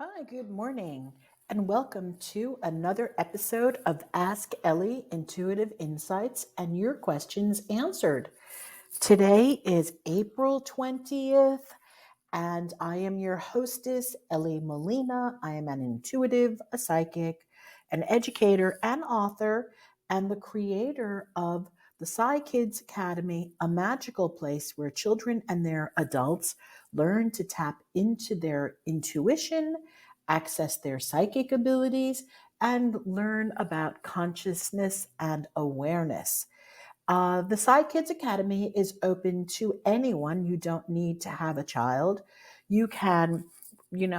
Hi, good morning, and welcome to another episode of Ask Elly Intuitive Insights and Your Questions Answered. Today is April 20th, and I am your hostess, Elly Molina. I am an intuitive, a psychic, an educator, and author, and the creator of the Psy Kids Academy, a magical place where children and their adults learn to tap into their intuition, access their psychic abilities, and learn about consciousness and awareness. The Psy Kids Academy is open to anyone. You don't need to have a child. You can,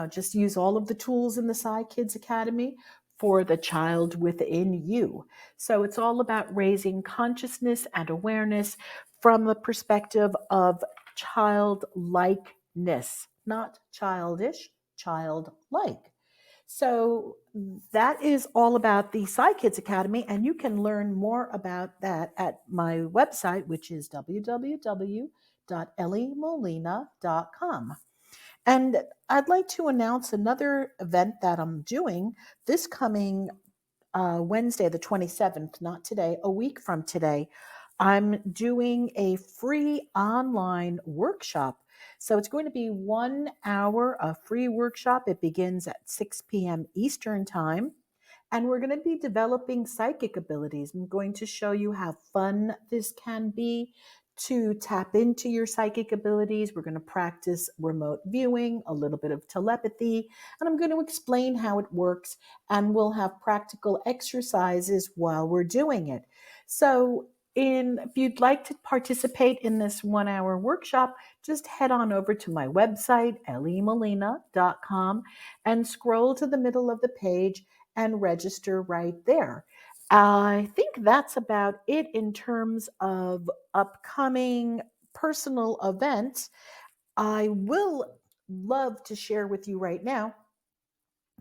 just use all of the tools in the Psy Kids Academy for the child within you. So it's all about raising consciousness and awareness from the perspective of childlikeness, not childish, childlike. So that is all about the Psy Kids Academy, and you can learn more about that at my website, which is www.ellymolina.com. And I'd like to announce another event that I'm doing this coming Wednesday, the 27th, not today, a week from today. I'm doing a free online workshop. So it's going to be 1 hour of free workshop. It begins at 6 p.m. Eastern Time. And we're going to be developing psychic abilities. I'm going to show you how fun this can be to tap into your psychic abilities. We're going to practice remote viewing, a little bit of telepathy, and I'm going to explain how it works. And we'll have practical exercises while we're doing it. So, if you'd like to participate in this 1 hour workshop, just head on over to my website, ellymolina.com, and scroll to the middle of the page and register right there. I think that's about it in terms of upcoming personal events. I will love to share with you right now.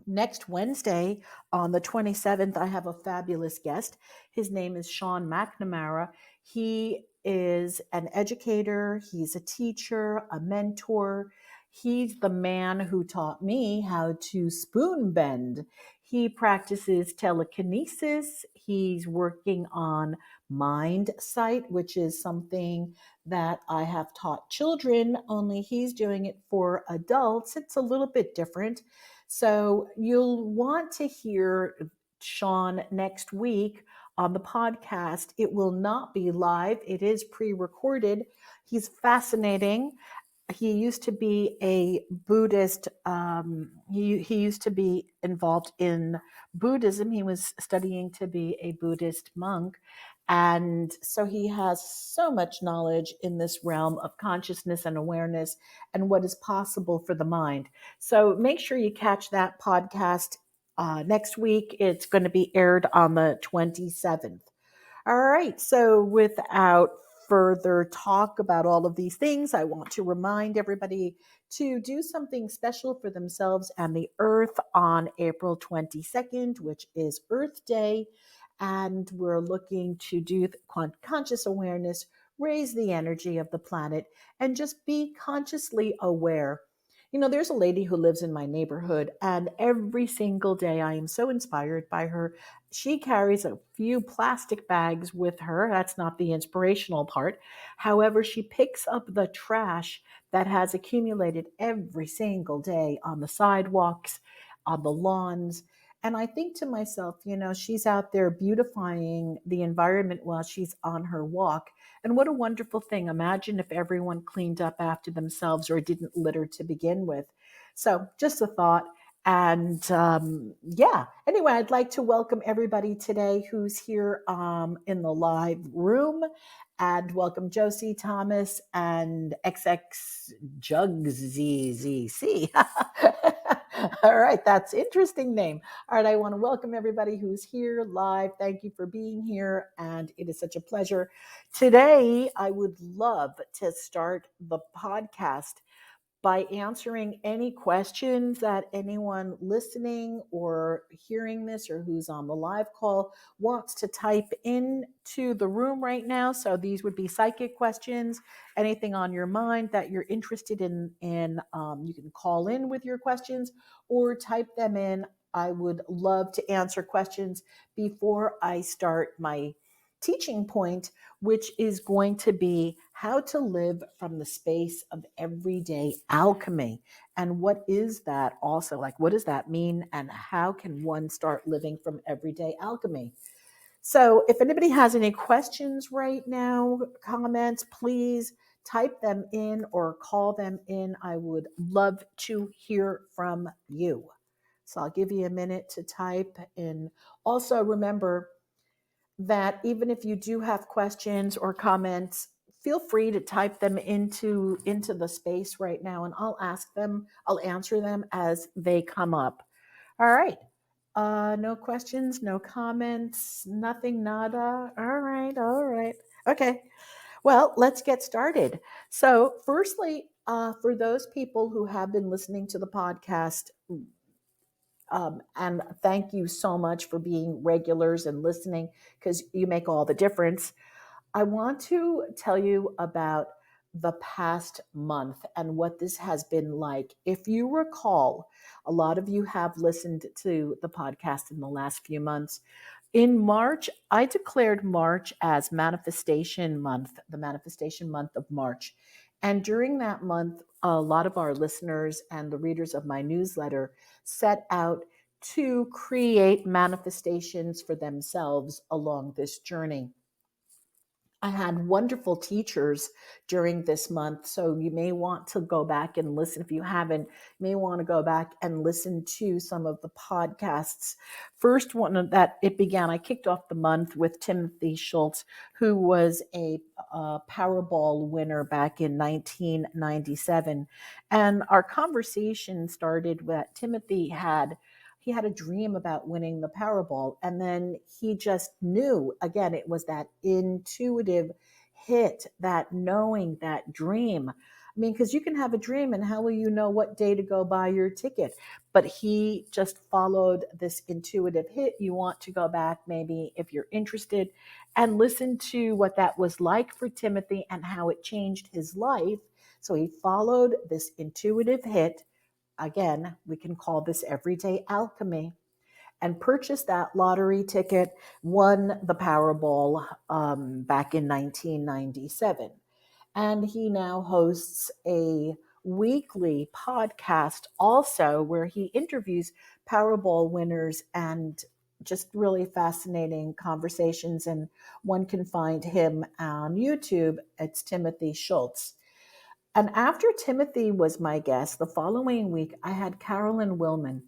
Next Wednesday, on the 27th, I have a fabulous guest. His name is Sean McNamara. He is an educator, he's a teacher, a mentor. He's the man who taught me how to spoon bend. He practices telekinesis. He's working on mind sight, which is something that I have taught children, only he's doing it for adults. It's a little bit different. So you'll want to hear Sean next week on the podcast. It will not be live, it is pre recorded. He's fascinating. He used to be a Buddhist, he used to be involved in Buddhism. He was studying to be a Buddhist monk. And so he has so much knowledge in this realm of consciousness and awareness and what is possible for the mind. So make sure you catch that podcast next week. It's going to be aired on the 27th. All right. So without further talk about all of these things, I want to remind everybody to do something special for themselves and the earth on April 22nd, which is Earth Day. And we're looking to do conscious awareness, raise the energy of the planet, and just be consciously aware. There's a lady who lives in my neighborhood, and every single day I am so inspired by her. She carries a few plastic bags with her. That's not the inspirational part. However, she picks up the trash that has accumulated every single day on the sidewalks, on the lawns. And I think to myself, she's out there beautifying the environment while she's on her walk. And what a wonderful thing. Imagine if everyone cleaned up after themselves or didn't litter to begin with. So just a thought. And yeah, anyway, I'd like to welcome everybody today who's here in the live room, and welcome Josie Thomas and XX Jugs ZZC. All right, that's interesting name. All right, I want to welcome everybody who's here live. Thank you for being here, and it is such a pleasure. Today, I would love to start the podcast by answering any questions that anyone listening or hearing this or who's on the live call wants to type into the room right now. So these would be psychic questions, anything on your mind that you're interested in, you can call in with your questions or type them in. I would love to answer questions before I start my teaching point, which is going to be how to live from the space of everyday alchemy. And what is that also? Like, what does that mean? And how can one start living from everyday alchemy? So, if anybody has any questions right now, comments, please type them in or call them in. I would love to hear from you. So, I'll give you a minute to type. And also remember, that even if you do have questions or comments, feel free to type them into the space right now, and I'll answer them as they come up. All right. No questions, no comments, nothing, nada. All right, all right. Okay. Well, let's get started. So, firstly, for those people who have been listening to the podcast, and thank you so much for being regulars and listening because you make all the difference. I want to tell you about the past month and what this has been like. If you recall, a lot of you have listened to the podcast in the last few months. In March, I declared March as Manifestation Month, the Manifestation Month of March. And during that month, a lot of our listeners and the readers of my newsletter set out to create manifestations for themselves along this journey. I had wonderful teachers during this month. So you may want to go back and listen. If you haven't, you may want to go back and listen to some of the podcasts. First one that it began, I kicked off the month with Timothy Schultz, who was a Powerball winner back in 1997. And our conversation started with Timothy he had a dream about winning the Powerball. And then he just knew, again, it was that intuitive hit, that knowing, that dream. I mean, because you can have a dream and how will you know what day to go buy your ticket? But he just followed this intuitive hit. You want to go back, maybe if you're interested, and listen to what that was like for Timothy and how it changed his life. So he followed this intuitive hit. Again, we can call this everyday alchemy, and purchased that lottery ticket, won the Powerball back in 1997. And he now hosts a weekly podcast also where he interviews Powerball winners and just really fascinating conversations. And one can find him on YouTube. It's Timothy Schultz. And after Timothy was my guest, the following week, I had Carolyn Willman.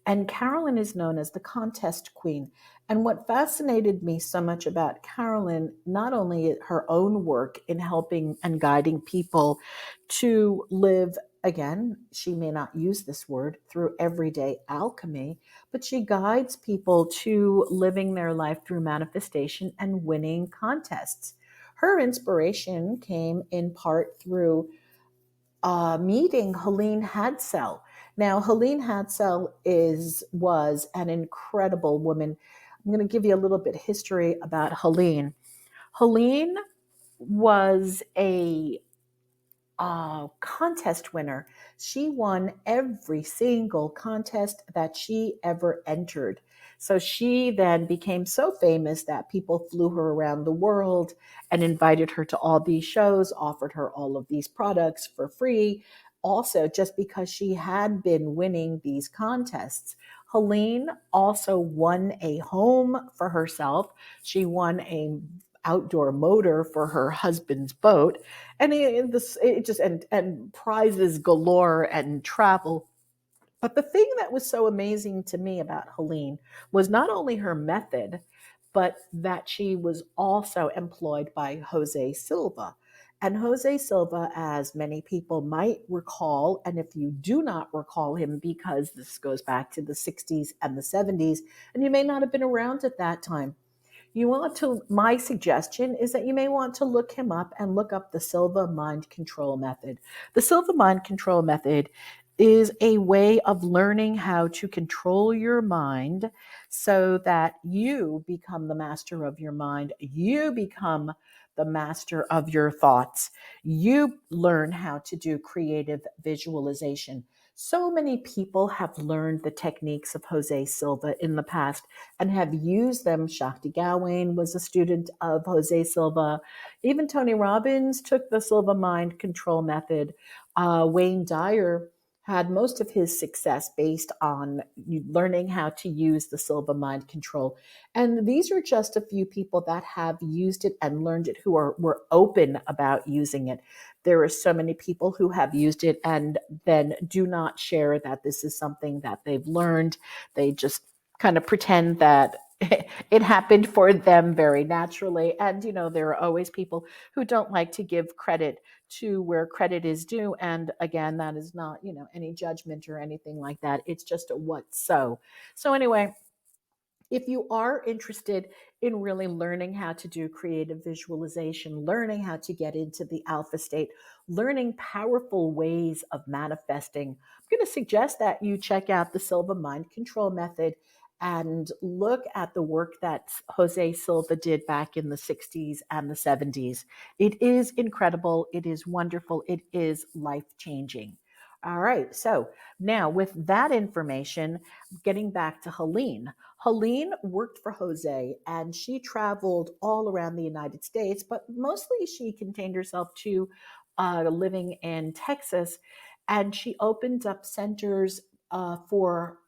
And Carolyn is known as the contest queen. And what fascinated me so much about Carolyn, not only her own work in helping and guiding people to live, again, she may not use this word, through everyday alchemy, but she guides people to living their life through manifestation and winning contests. Her inspiration came in part through meeting Helene Hadsell. Now, Helene Hadsell was an incredible woman. I'm going to give you a little bit of history about Helene. Helene was a contest winner. She won every single contest that she ever entered. So she then became so famous that people flew her around the world and invited her to all these shows, offered her all of these products for free. Also, just because she had been winning these contests. Helene also won a home for herself. She won a outdoor motor for her husband's boat, and and prizes galore and travel. But the thing that was so amazing to me about Helene was not only her method, but that she was also employed by Jose Silva. And Jose Silva, as many people might recall, and if you do not recall him because this goes back to the 60s and the 70s, and you may not have been around at that time, my suggestion is that you may want to look him up and look up the Silva mind control method. The Silva mind control method is a way of learning how to control your mind so that you become the master of your mind. You become the master of your thoughts. You learn how to do creative visualization. So many people have learned the techniques of Jose Silva in the past and have used them. Shakti Gawain was a student of Jose Silva. Even Tony Robbins took the Silva mind control method. Wayne Dyer had most of his success based on learning how to use the Silva mind control. And these are just a few people that have used it and learned it, who were open about using it. There are so many people who have used it and then do not share that this is something that they've learned. They just kind of pretend that it happened for them very naturally. And, there are always people who don't like to give credit to where credit is due. And again, that is not, any judgment or anything like that. It's just a what so. So anyway, if you are interested in really learning how to do creative visualization, learning how to get into the alpha state, learning powerful ways of manifesting, I'm going to suggest that you check out the Silva Mind Control Method and look at the work that Jose Silva did back in the 60s and the 70s. It is incredible. It is wonderful. It is life changing. All right. So now, with that information, getting back to Helene. Helene worked for Jose and she traveled all around the United States, but mostly she contained herself to living in Texas. And she opened up centers for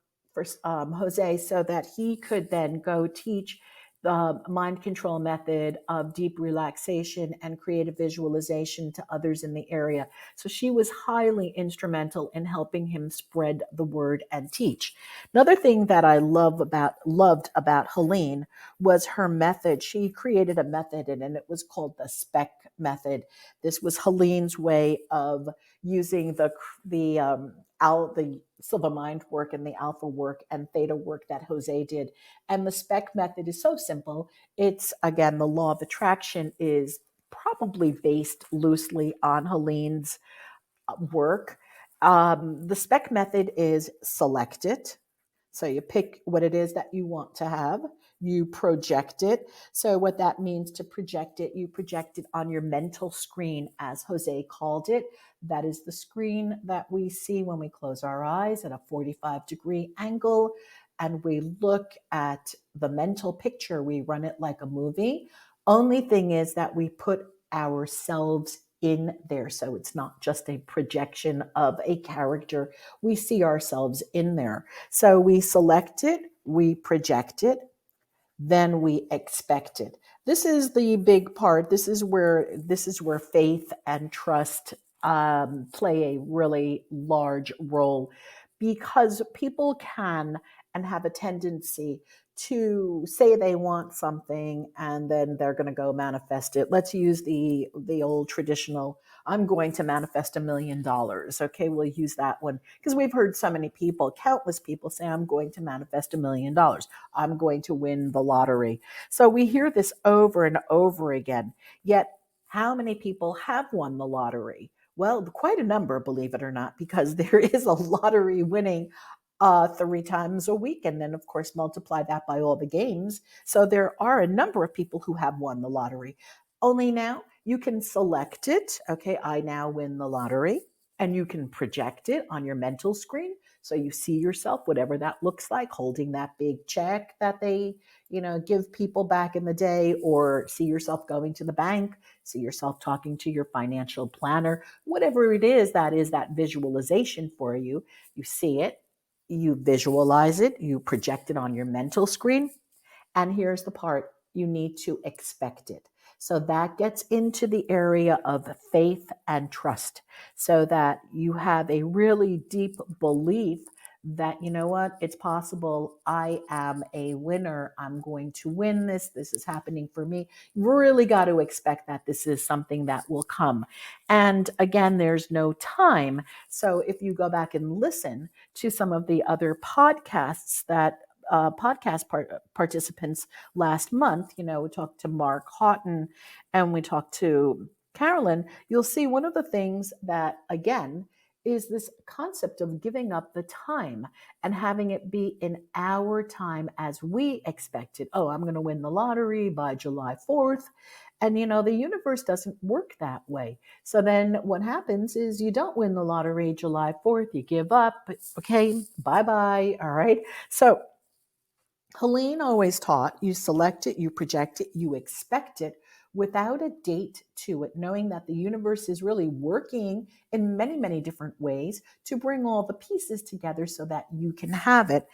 Jose so that he could then go teach the mind control method of deep relaxation and creative visualization to others in the area. So she was highly instrumental in helping him spread the word and teach. Another thing that I loved about Helene was her method. She created a method and it was called the SPEC method. This was Helene's way of using the Silva mind work and the alpha work and theta work that Jose did. And the SPEC method is so simple. It's, again, the law of attraction is probably based loosely on Helene's work. The SPEC method is select it. So you pick what it is that you want to have. You project it. So what that means to project it, you project it on your mental screen, as Jose called it. That is the screen that we see when we close our eyes at a 45-degree angle. And we look at the mental picture. We run it like a movie. Only thing is that we put ourselves in there. So it's not just a projection of a character. We see ourselves in there. So we select it, we project it, then we expect it. This is the big part. This is where faith and trust play a really large role, because people can and have a tendency to say they want something and then they're going to go manifest it. Let's use the old traditional, I'm going to manifest $1,000,000. Okay, we'll use that one because we've heard so many people, countless people say, I'm going to manifest $1,000,000. I'm going to win the lottery. So we hear this over and over again. Yet, how many people have won the lottery? Well, quite a number, believe it or not, because there is a lottery winning 3 times a week. And then, of course, multiply that by all the games. So there are a number of people who have won the lottery. Only now you can select it. Okay, I now win the lottery. And you can project it on your mental screen. So you see yourself, whatever that looks like, holding that big check that they, give people back in the day, or see yourself going to the bank, see yourself talking to your financial planner, whatever it is that visualization for you. You see it, you visualize it, you project it on your mental screen. And here's the part, you need to expect it. So that gets into the area of faith and trust, so that you have a really deep belief that, you know what, it's possible. I am a winner. I'm going to win this. This is happening for me. You really got to expect that this is something that will come. And again, there's no time. So if you go back and listen to some of the other podcasts that podcast participants last month, we talked to Mark Houghton and we talked to Carolyn, you'll see one of the things that, again, is this concept of giving up the time and having it be in our time as we expected. Oh, I'm going to win the lottery by July 4th. And, the universe doesn't work that way. So then what happens is you don't win the lottery July 4th, you give up. Okay, bye bye. All right. So Helene always taught you select it, you project it, you expect it without a date to it, knowing that the universe is really working in many, many different ways to bring all the pieces together so that you can have it.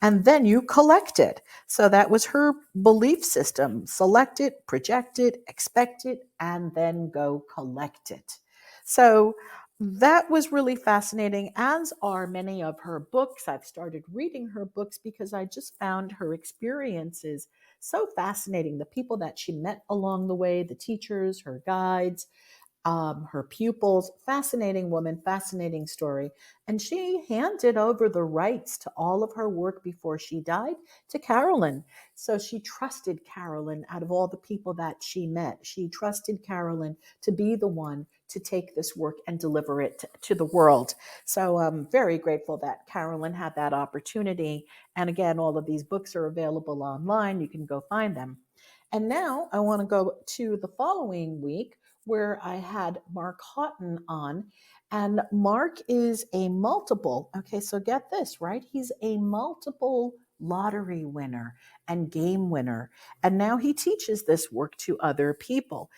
And then you collect it. So that was her belief system: select it, project it, expect it, and then go collect it. So that was really fascinating, as are many of her books. I've started reading her books because I just found her experiences so fascinating. The people that she met along the way, the teachers, her guides, her pupils. Fascinating woman, fascinating story. And she handed over the rights to all of her work before she died to Carolyn. So she trusted Carolyn out of all the people that she met. She trusted Carolyn to be the one to take this work and deliver it to the world. So I'm very grateful that Carolyn had that opportunity. And again, all of these books are available online. You can go find them. And now I want to go to the following week, where I had Mark Houghton on. And Mark is a multiple, okay, so get this, right? He's a multiple lottery winner and game winner. And now he teaches this work to other people.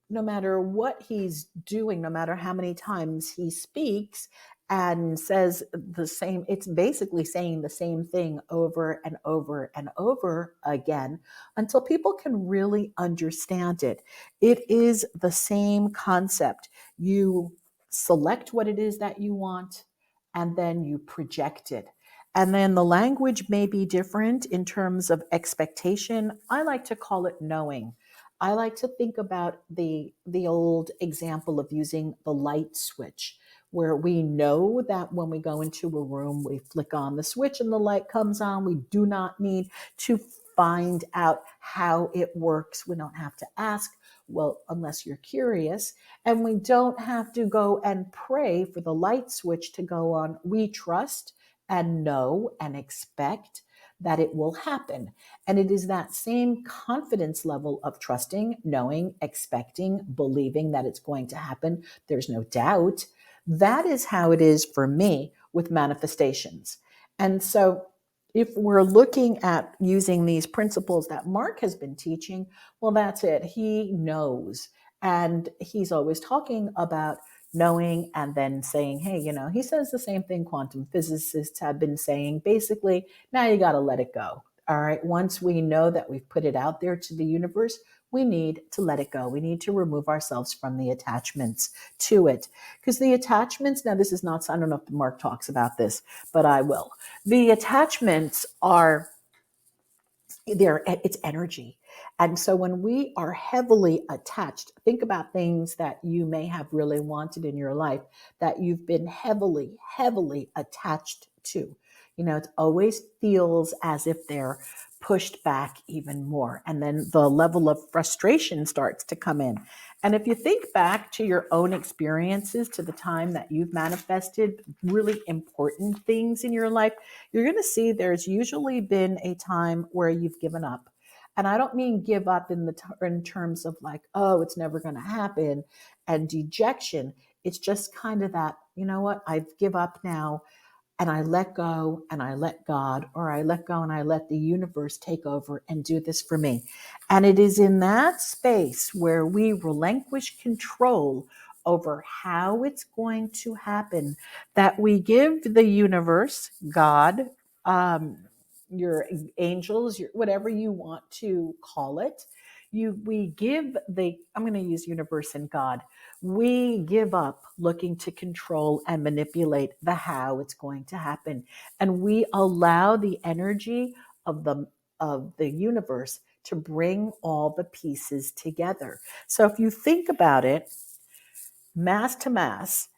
No matter what he's doing, no matter how many times he speaks and says the same, it's basically saying the same thing over and over and over again until people can really understand it. It is the same concept. You select what it is that you want, and then you project it. And then the language may be different in terms of expectation. I like to call it knowing. I like to think about the old example of using the light switch, where we know that when we go into a room, we flick on the switch and the light comes on. We do not need to find out how it works. We don't have to ask, well, unless you're curious. And we don't have to go and pray for the light switch to go on. We trust and know and expect that it will happen. And it is that same confidence level of trusting, knowing, expecting, believing that it's going to happen. There's no doubt. That is how it is for me with manifestations. And so if we're looking at using these principles that Mark has been teaching, well, that's it. He knows. And he's always talking about knowing and then saying, hey, he says the same thing quantum physicists have been saying. Basically, now you got to let it go. All right. Once we know that we've put it out there to the universe, we need to let it go. We need to remove ourselves from the attachments to it. Because the attachments, now this is not, I don't know if Mark talks about this, but I will. The attachments are it's energy. And so when we are heavily attached, think about things that you may have really wanted in your life that you've been heavily, heavily attached to. It always feels as if they're pushed back even more. And then the level of frustration starts to come in. And if you think back to your own experiences, to the time that you've manifested really important things in your life, you're going to see there's usually been a time where you've given up. And I don't mean give up in terms of like, oh, it's never going to happen and dejection. It's just kind of that, you know what, I give up now and I let go and I let God, or I let go and I let the universe take over and do this for me. And it is in that space where we relinquish control over how it's going to happen that we give the universe, God, your angels, whatever you want to call it, we give I'm going to use universe and God. We give up looking to control and manipulate the how it's going to happen. And we allow the energy of the universe to bring all the pieces together. So if you think about it, mass to mass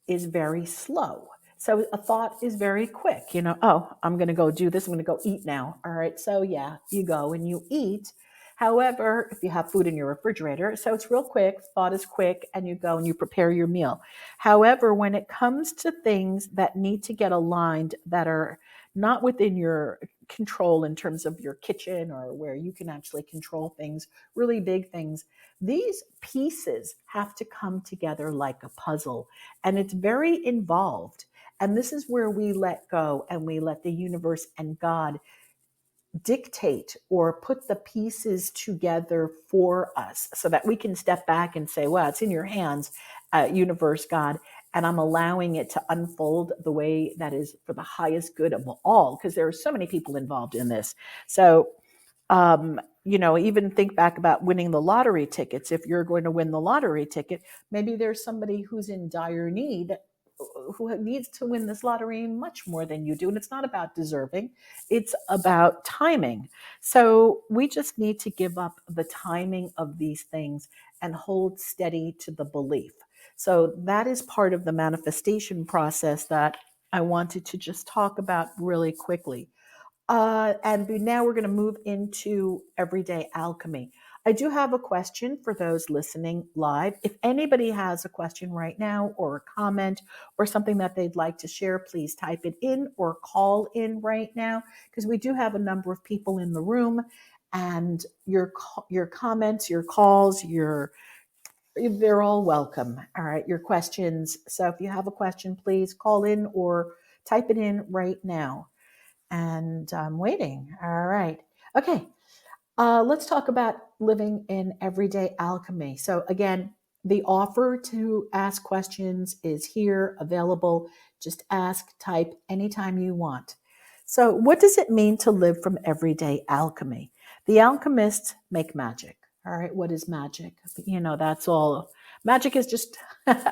is very slow. So a thought is very quick, oh, I'm going to go do this. I'm going to go eat now. All right. So yeah, you go and you eat. However, if you have food in your refrigerator, so it's real quick, thought is quick, and you go and you prepare your meal. However, when it comes to things that need to get aligned that are not within your control in terms of your kitchen or where you can actually control things, really big things, these pieces have to come together like a puzzle. And it's very involved. And this is where we let go and we let the universe and God dictate or put the pieces together for us so that we can step back and say, well, it's in your hands, universe, God, and I'm allowing it to unfold the way that is for the highest good of all, because there are so many people involved in this. So, even think back about winning the lottery tickets. If you're going to win the lottery ticket, maybe there's somebody who's in dire need who needs to win this lottery much more than you do. And it's not about deserving, it's about timing. So we just need to give up the timing of these things and hold steady to the belief. So that is part of the manifestation process that I wanted to just talk about really quickly. And now we're going to move into everyday alchemy. I do have a question for those listening live. If anybody has a question right now or a comment or something that they'd like to share, please type it in or call in right now, because we do have a number of people in the room, and your comments, your calls, they're all welcome. All right, your questions. So if you have a question, please call in or type it in right now. And I'm waiting. All right. Okay. Let's talk about living in everyday alchemy. So, again, the offer to ask questions is here, available. Just ask, type anytime you want. So, what does it mean to live from everyday alchemy? The alchemists make magic. All right. What is magic? That's all. Magic is just magic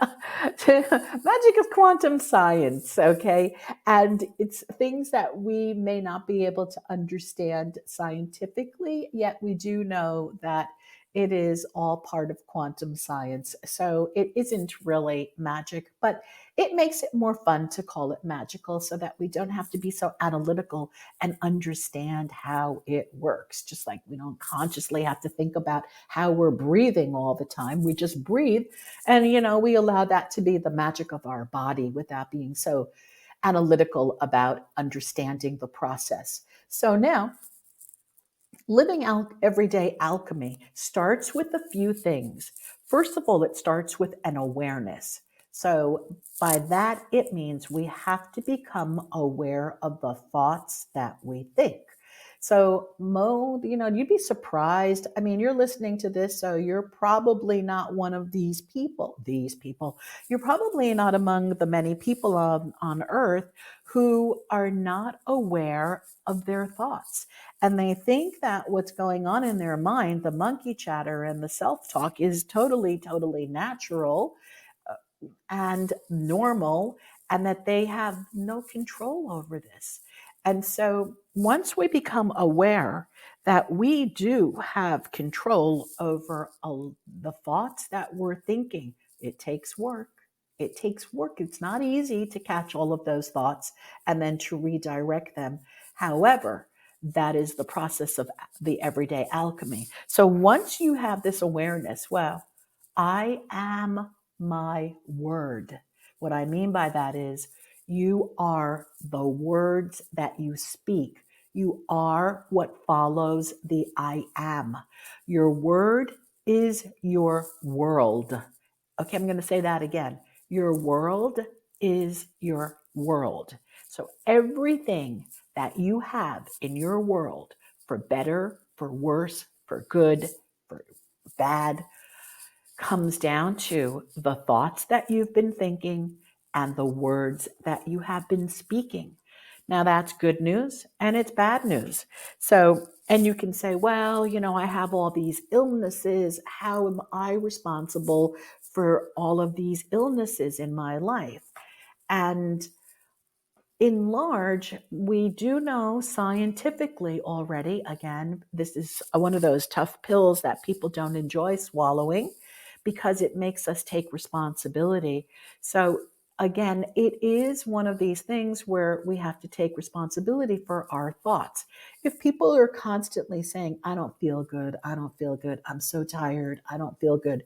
is quantum science. Okay. And it's things that we may not be able to understand scientifically, yet we do know that it is all part of quantum science. So it isn't really magic, but it makes it more fun to call it magical so that we don't have to be so analytical and understand how it works. Just like we don't consciously have to think about how we're breathing all the time. We just breathe and, we allow that to be the magic of our body without being so analytical about understanding the process. So now, living out everyday alchemy starts with a few things. First of all, it starts with an awareness. So by that, it means we have to become aware of the thoughts that we think. So Mo, you'd be surprised. I mean, you're listening to this, so you're probably not one of these people. You're probably not among the many people on earth who are not aware of their thoughts. And they think that what's going on in their mind, the monkey chatter and the self-talk, is totally, totally natural and normal, and that they have no control over this. And so once we become aware that we do have control over the thoughts that we're thinking, it takes work. It takes work. It's not easy to catch all of those thoughts and then to redirect them. However, that is the process of the everyday alchemy. So once you have this awareness, well, I am my word. What I mean by that is you are the words that you speak. You are what follows the I am. Your word is your world. Okay, I'm going to say that again. Your world is your world. So everything that you have in your world, for better, for worse, for good, for bad, comes down to the thoughts that you've been thinking and the words that you have been speaking. Now, that's good news and it's bad news. So, and you can say, well, I have all these illnesses. How am I responsible for all of these illnesses in my life? And in large, we do know scientifically already, again, this is one of those tough pills that people don't enjoy swallowing because it makes us take responsibility. So again, it is one of these things where we have to take responsibility for our thoughts. If people are constantly saying, I don't feel good, I don't feel good, I'm so tired, I don't feel good,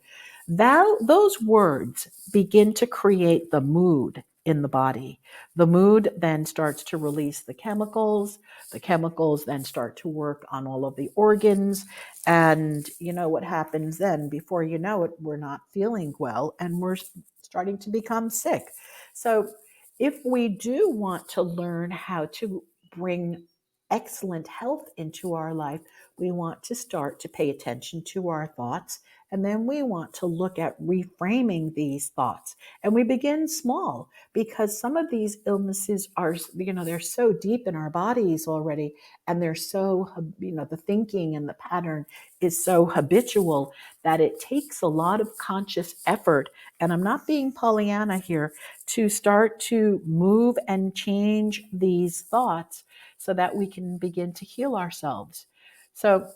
those words begin to create the mood in the body. The mood then starts to release the chemicals. The chemicals then start to work on all of the organs. And you know what happens then? Before you know it, we're not feeling well and we're starting to become sick. So, if we do want to learn how to bring excellent health into our life, we want to start to pay attention to our thoughts. And then we want to look at reframing these thoughts. And we begin small because some of these illnesses are, they're so deep in our bodies already. And they're so, the thinking and the pattern is so habitual that it takes a lot of conscious effort. And I'm not being Pollyanna here, to start to move and change these thoughts so that we can begin to heal ourselves. So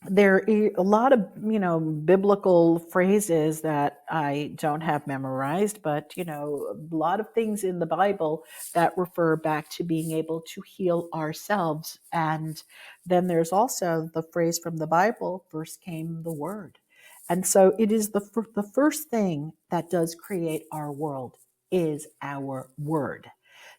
there are a lot of biblical phrases that I don't have memorized, but a lot of things in the Bible that refer back to being able to heal ourselves. And then there's also the phrase from the Bible, first came the word. And so it is the first thing that does create our world is our word.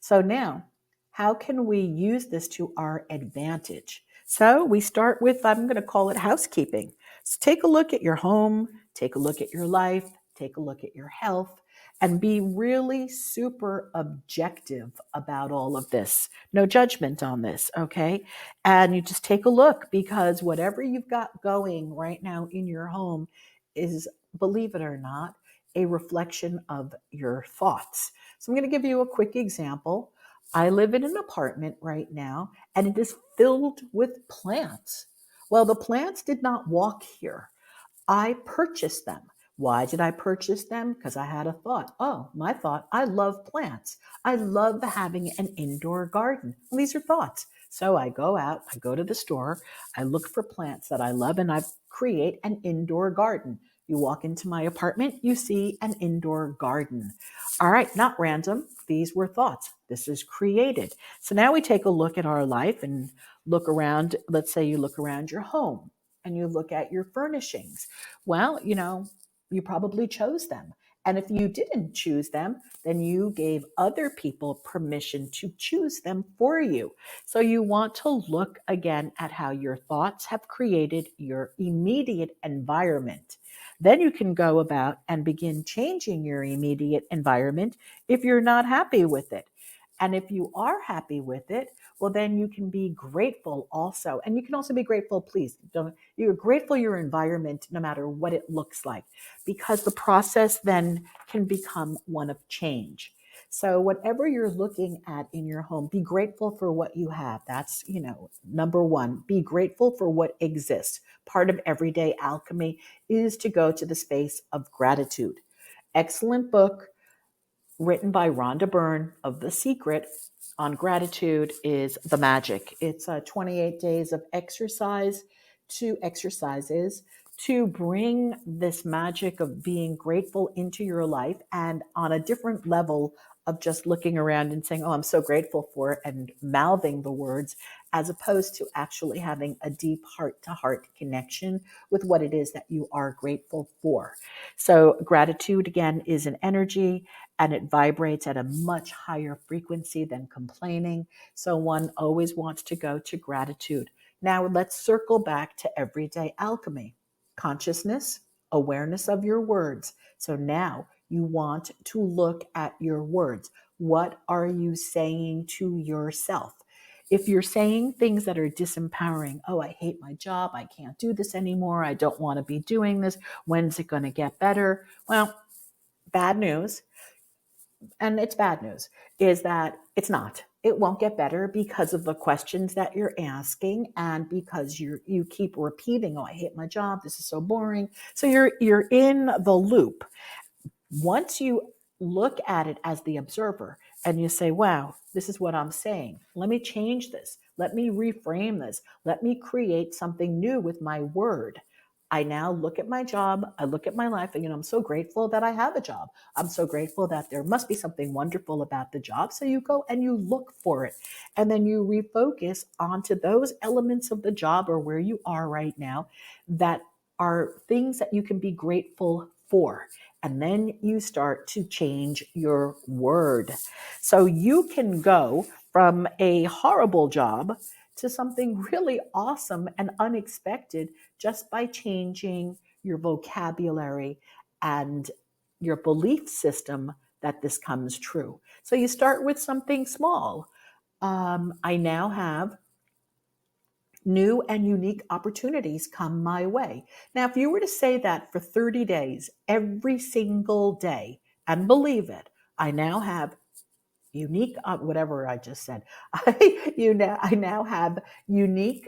So now, how can we use this to our advantage? So we start with, I'm going to call it housekeeping. So take a look at your home, take a look at your life, take a look at your health, and be really super objective about all of this. No judgment on this, okay? And you just take a look, because whatever you've got going right now in your home is, believe it or not, a reflection of your thoughts. So I'm going to give you a quick example. I live in an apartment right now, and it is filled with plants. Well, the plants did not walk here. I purchased them. Why did I purchase them? Because I had a thought. Oh, my thought, I love plants. I love having an indoor garden. Well, these are thoughts. So I go out, I go to the store, I look for plants that I love, and I create an indoor garden. You walk into my apartment, you see an indoor garden. All right, not random. These were thoughts. This is created. So now we take a look at our life and look around. Let's say you look around your home and you look at your furnishings. Well, you probably chose them. And if you didn't choose them, then you gave other people permission to choose them for you. So you want to look again at how your thoughts have created your immediate environment. Then you can go about and begin changing your immediate environment if you're not happy with it. And if you are happy with it, well, then you can be grateful also. And you can also be grateful, please, you're grateful your environment, no matter what it looks like, because the process then can become one of change. So whatever you're looking at in your home, be grateful for what you have. That's, number one, be grateful for what exists. Part of everyday alchemy is to go to the space of gratitude. Excellent book written by Rhonda Byrne of The Secret on gratitude is The Magic. It's 28 days of exercises to bring this magic of being grateful into your life, and on a different level of just looking around and saying, oh, I'm so grateful for it, and mouthing the words, as opposed to actually having a deep heart-to-heart connection with what it is that you are grateful for. So gratitude, again, is an energy, and it vibrates at a much higher frequency than complaining. So one always wants to go to gratitude. Now let's circle back to everyday alchemy. Consciousness, awareness of your words. So now you want to look at your words. What are you saying to yourself? If you're saying things that are disempowering, oh, I hate my job, I can't do this anymore, I don't want to be doing this, when's it going to get better? Well, bad news, and it's bad news, is that it's not. It won't get better because of the questions that you're asking, and because you keep repeating, oh, I hate my job, this is so boring. So you're in the loop. Once you look at it as the observer and you say, wow, this is what I'm saying. Let me change this. Let me reframe this. Let me create something new with my word. I now look at my job, I look at my life, and I'm so grateful that I have a job. I'm so grateful that there must be something wonderful about the job. So you go and you look for it. And then you refocus onto those elements of the job or where you are right now that are things that you can be grateful for. And then you start to change your word. So you can go from a horrible job to something really awesome and unexpected just by changing your vocabulary and your belief system that this comes true. So you start with something small. I now have new and unique opportunities come my way. Now, if you were to say that for 30 days, every single day, and believe it, I now have unique, whatever I just said, I now have unique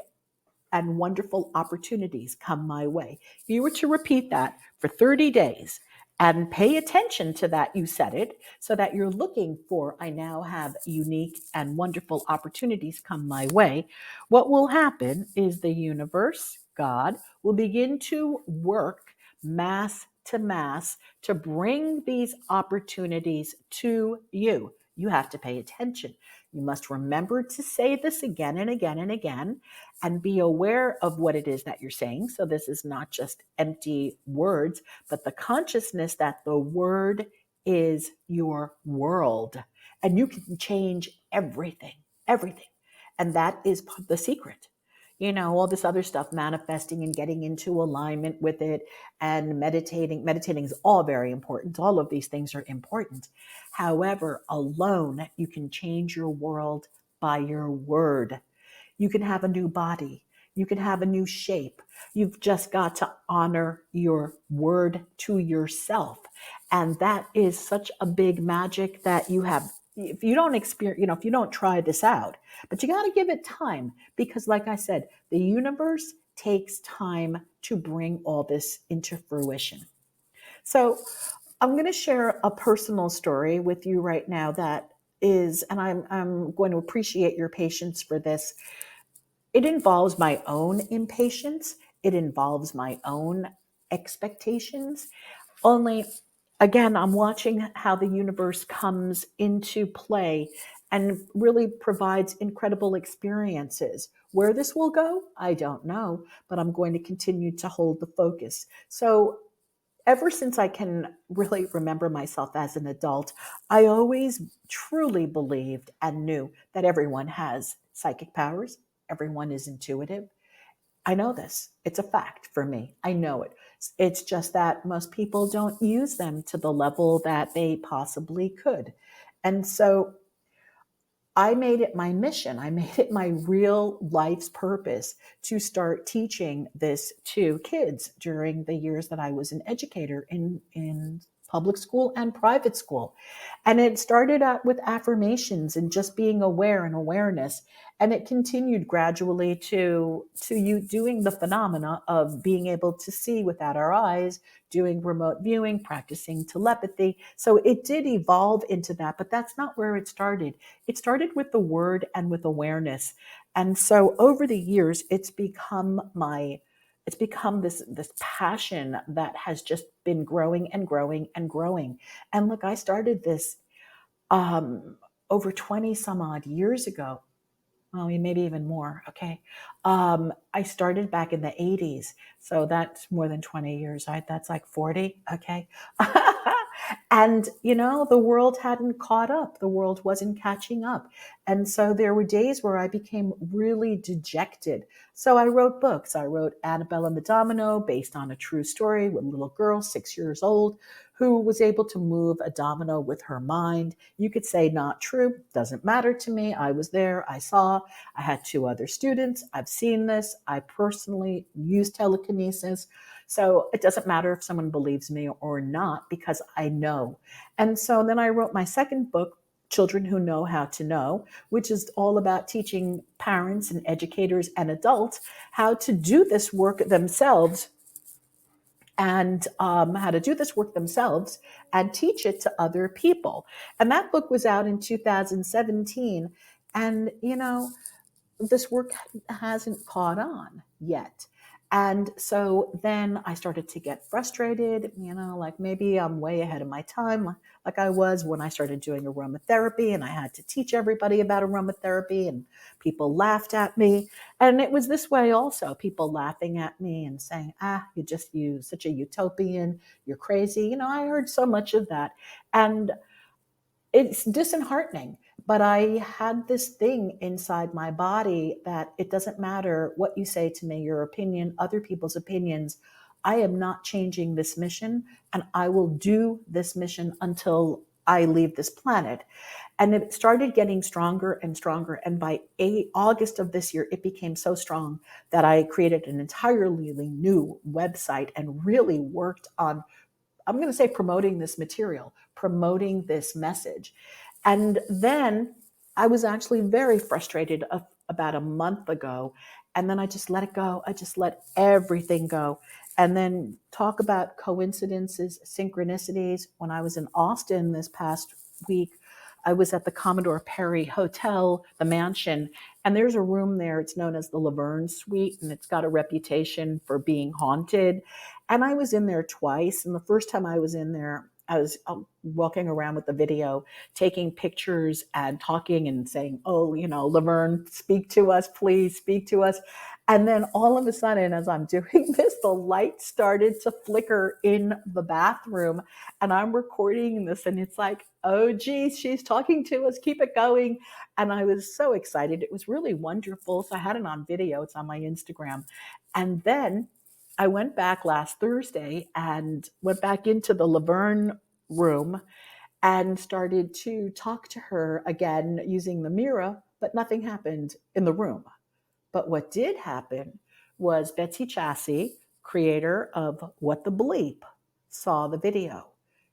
and wonderful opportunities come my way. If you were to repeat that for 30 days and pay attention to that, you said it, so that you're looking for, I now have unique and wonderful opportunities come my way. What will happen is the universe, God, will begin to work mass to mass to bring these opportunities to you. You have to pay attention. You must remember to say this again and again and again and be aware of what it is that you're saying. So this is not just empty words, but the consciousness that the word is your world and you can change everything, everything. And that is the secret. All this other stuff, manifesting and getting into alignment with it and meditating. Meditating is all very important. All of these things are important. However, alone, you can change your world by your word. You can have a new body. You can have a new shape. You've just got to honor your word to yourself. And that is such a big magic that you have. If you don't experience, if you don't try this out, but you got to give it time because, like I said, the universe takes time to bring all this into fruition. So I'm going to share a personal story with you right now that is, and I'm going to appreciate your patience for this. It involves my own impatience. It involves my own expectations. Only, again, I'm watching how the universe comes into play and really provides incredible experiences. Where this will go, I don't know, but I'm going to continue to hold the focus. So, ever since I can really remember myself as an adult, I always truly believed and knew that everyone has psychic powers. Everyone is intuitive. I know this. It's a fact for me. I know it. It's just that most people don't use them to the level that they possibly could. And so I made it my mission. I made it my real life's purpose to start teaching this to kids during the years that I was an educator in public school and private school. And it started out with affirmations and just being aware and awareness. And it continued gradually to you doing the phenomena of being able to see without our eyes, doing remote viewing, practicing telepathy. So it did evolve into that, but that's not where it started. It started with the word and with awareness. And so over the years, it's become this passion that has just been growing and growing and growing. And look, I started this over 20 some odd years ago. Well, maybe even more. Okay. I started back in the 80s. So that's more than 20 years, right? That's like 40. Okay. And, the world hadn't caught up. The world wasn't catching up. And so there were days where I became really dejected. So I wrote books. I wrote Annabelle and the Domino based on a true story with a little girl, 6 years old, who was able to move a domino with her mind. You could say not true, doesn't matter to me. I was there, I saw, I had 2 other students. I've seen this. I personally use telekinesis. So it doesn't matter if someone believes me or not because I know. And so then I wrote my second book, Children Who Know How to Know, which is all about teaching parents and educators and adults how to do this work themselves and how to do this work themselves and teach it to other people. And that book was out in 2017. And, this work hasn't caught on yet. And so then I started to get frustrated, like maybe I'm way ahead of my time, like I was when I started doing aromatherapy and I had to teach everybody about aromatherapy and people laughed at me. And it was this way also, people laughing at me and saying, you such a utopian, you're crazy. I heard so much of that. And it's disheartening, but I had this thing inside my body that it doesn't matter what you say to me, your opinion, other people's opinions. I am not changing this mission, and I will do this mission until I leave this planet. And it started getting stronger and stronger. And by August of this year, it became so strong that I created an entirely new website and really worked on, I'm going to say, promoting this material, promoting this message. And then I was actually very frustrated about a month ago. And then I just let it go. I just let everything go. And then talk about coincidences, synchronicities. When I was in Austin this past week, I was at the Commodore Perry Hotel, the mansion, and there's a room there. It's known as the Laverne Suite, and it's got a reputation for being haunted. And I was in there twice. And the first time I was in there, I was walking around with the video, taking pictures and talking and saying, oh, Laverne, speak to us, please speak to us. And then all of a sudden, as I'm doing this, the light started to flicker in the bathroom. And I'm recording this, and it's like, oh, geez, she's talking to us. Keep it going. And I was so excited. It was really wonderful. So I had it on video. It's on my Instagram. And then I went back last Thursday and went back into the Laverne room and started to talk to her again using the mirror, but nothing happened in the room. But what did happen was Betsy Chassie, creator of What the Bleep, saw the video.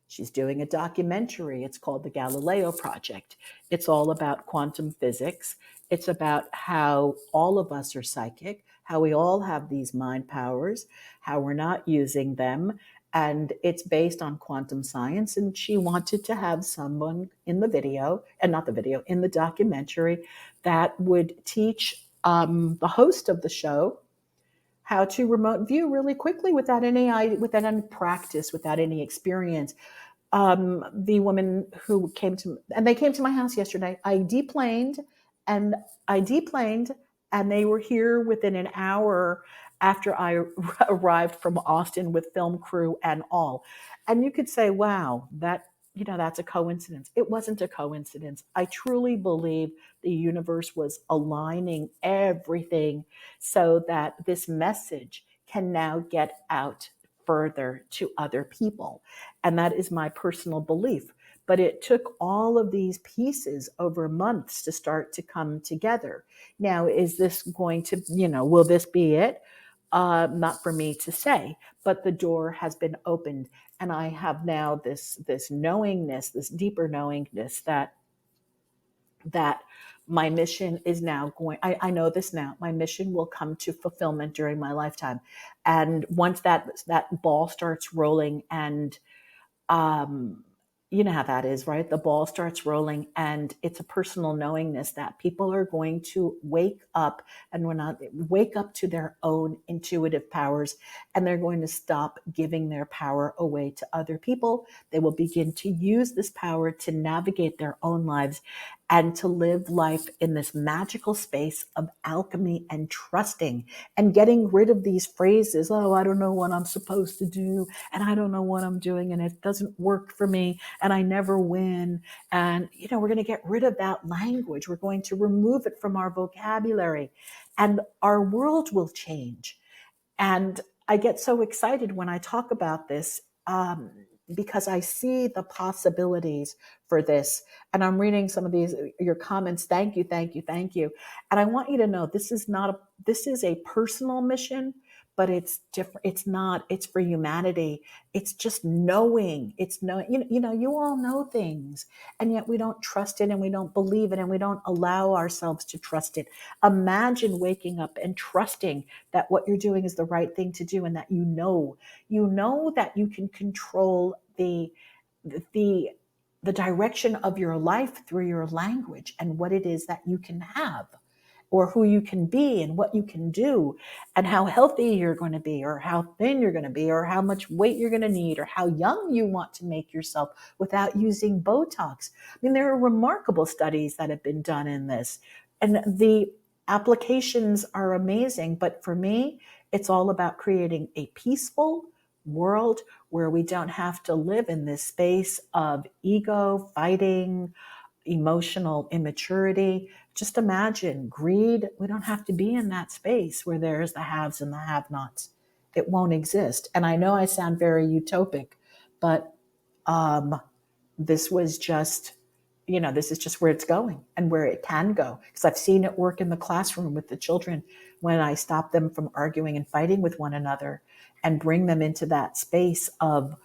She's doing a documentary. It's called The Galileo Project. It's all about quantum physics. It's about how all of us are psychic, how we all have these mind powers, how we're not using them. And it's based on quantum science. And she wanted to have someone in the video, and not the video, in the documentary, that would teach the host of the show how to remote view really quickly without any practice, without any experience. The woman who they came to my house yesterday. And I deplaned, and they were here within an hour after I arrived from Austin with film crew and all. And you could say, wow, that's a coincidence. It wasn't a coincidence. I truly believe the universe was aligning everything so that this message can now get out further to other people. And that is my personal belief. But it took all of these pieces over months to start to come together. Now, is this going to, will this be it? Not for me to say, but the door has been opened. And I have now this knowingness, this deeper knowingness that my mission is now I know this now, my mission will come to fulfillment during my lifetime. And once that ball starts rolling, and um, you know how that is, right? The ball starts rolling, and it's a personal knowingness that people are going to wake up, and wake up to their own intuitive powers, and they're going to stop giving their power away to other people. They will begin to use this power to navigate their own lives and to live life in this magical space of alchemy and trusting, and getting rid of these phrases. Oh, I don't know what I'm supposed to do, and I don't know what I'm doing, and it doesn't work for me, and I never win. And, we're going to get rid of that language. We're going to remove it from our vocabulary, and our world will change. And I get so excited when I talk about this, because I see the possibilities for this. And I'm reading some of your comments. Thank you, thank you, thank you. And I want you to know this is a personal mission, but it's different. It's for humanity. It's just knowing. It's knowing, you all know things, and yet we don't trust it, and we don't believe it, and we don't allow ourselves to trust it. Imagine waking up and trusting that what you're doing is the right thing to do, and that you know that you can control the the direction of your life through your language and what it is that you can have. or who you can be and what you can do and how healthy you're going to be or how thin you're going to be or how much weight you're going to need or how young you want to make yourself without using Botox. I mean, there are remarkable studies that have been done in this, and the applications are amazing. But for me, it's all about creating a peaceful world where we don't have to live in this space of ego, fighting, emotional immaturity. Just imagine greed. We don't have to be in that space where there's the haves and the have nots. It won't exist. And I know I sound very utopic, but um, this was just, this is just where it's going and where it can go. Because I've seen it work in the classroom with the children when I stop them from arguing and fighting with one another and bring them into that space of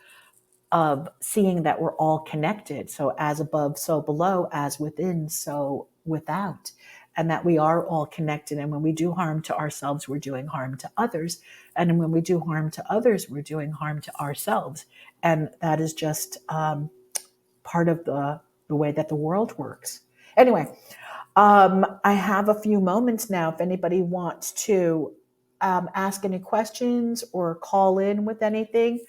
seeing that we're all connected. So as above, so below, as within, so without, and that we are all connected. And when we do harm to ourselves, we're doing harm to others. And when we do harm to others, we're doing harm to ourselves. And that is just part of the way that the world works. Anyway, I have a few moments now if anybody wants to ask any questions or call in with anything.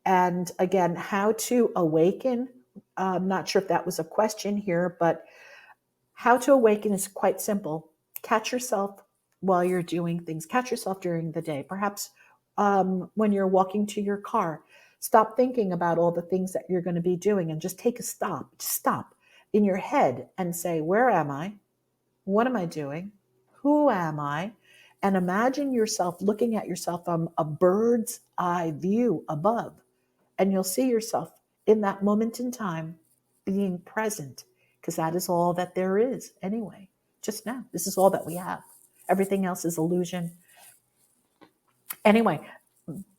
And again, how to awaken. I'm not sure if that was a question here, but how to awaken is quite simple. Catch yourself while you're doing things. Catch yourself during the day. Perhaps when you're walking to your car, stop thinking about all the things that you're going to be doing and just take a stop. Just stop in your head and say, where am I? What am I doing? Who am I? And imagine yourself looking at yourself from a bird's eye view above. And you'll see yourself in that moment in time being present, because that is all that there is anyway. Just now, this is all that we have. Everything else is illusion. Anyway,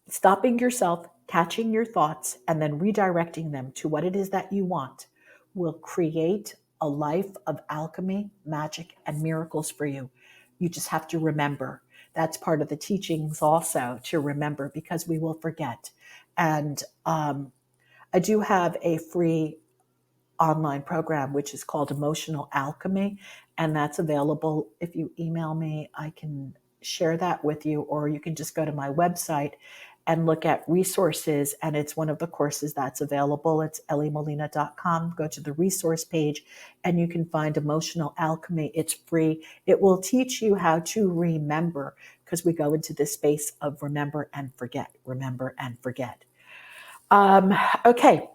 stopping yourself, catching your thoughts, and then redirecting them to what it is that you want will create a life of alchemy, magic, and miracles for you. You just have to remember. That's part of the teachings also, to remember, because we will forget. And I do have a free online program which is called Emotional Alchemy, and that's available. If you email me, I can share that with you, or you can just go to my website and look at resources, and it's one of the courses that's available. It's ellymolina.com. Go to the resource page and you can find Emotional Alchemy. It's free. It will teach you how to remember, because we go into this space of remember and forget, remember and forget. Okay,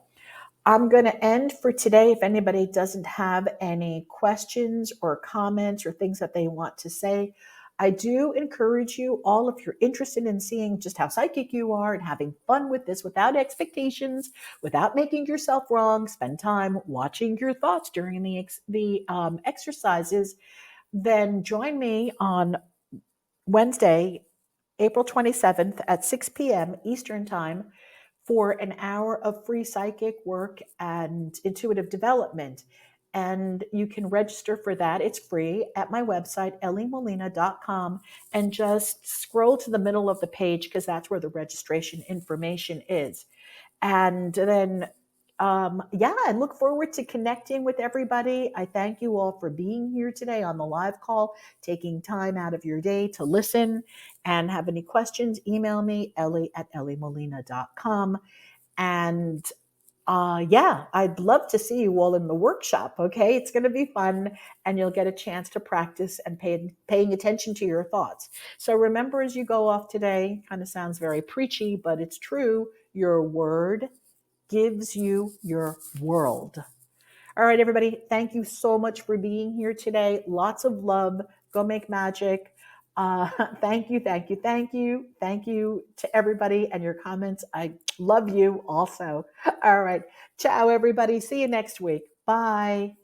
I'm going to end for today. If anybody doesn't have any questions or comments or things that they want to say, I do encourage you all, if you're interested in seeing just how psychic you are and having fun with this without expectations, without making yourself wrong, spend time watching your thoughts during the exercises, then join me on Wednesday, April 27th at 6 p.m. Eastern Time for an hour of free psychic work and intuitive development. And you can register for that. It's free at my website, ellymolina.com, and just scroll to the middle of the page, because that's where the registration information is. And then, I look forward to connecting with everybody. I thank you all for being here today on the live call, taking time out of your day to listen. And have any questions, email me, elly@ellymolina.com. And I'd love to see you all in the workshop. Okay, it's going to be fun, and you'll get a chance to practice and paying attention to your thoughts. So remember, as you go off today, kind of sounds very preachy, but it's true. Your word gives you your world. All right, everybody, thank you so much for being here today. Lots of love. Go make magic. Thank you, thank you, thank you. Thank you to everybody and your comments. I love you also. All right. Ciao, everybody. See you next week. Bye.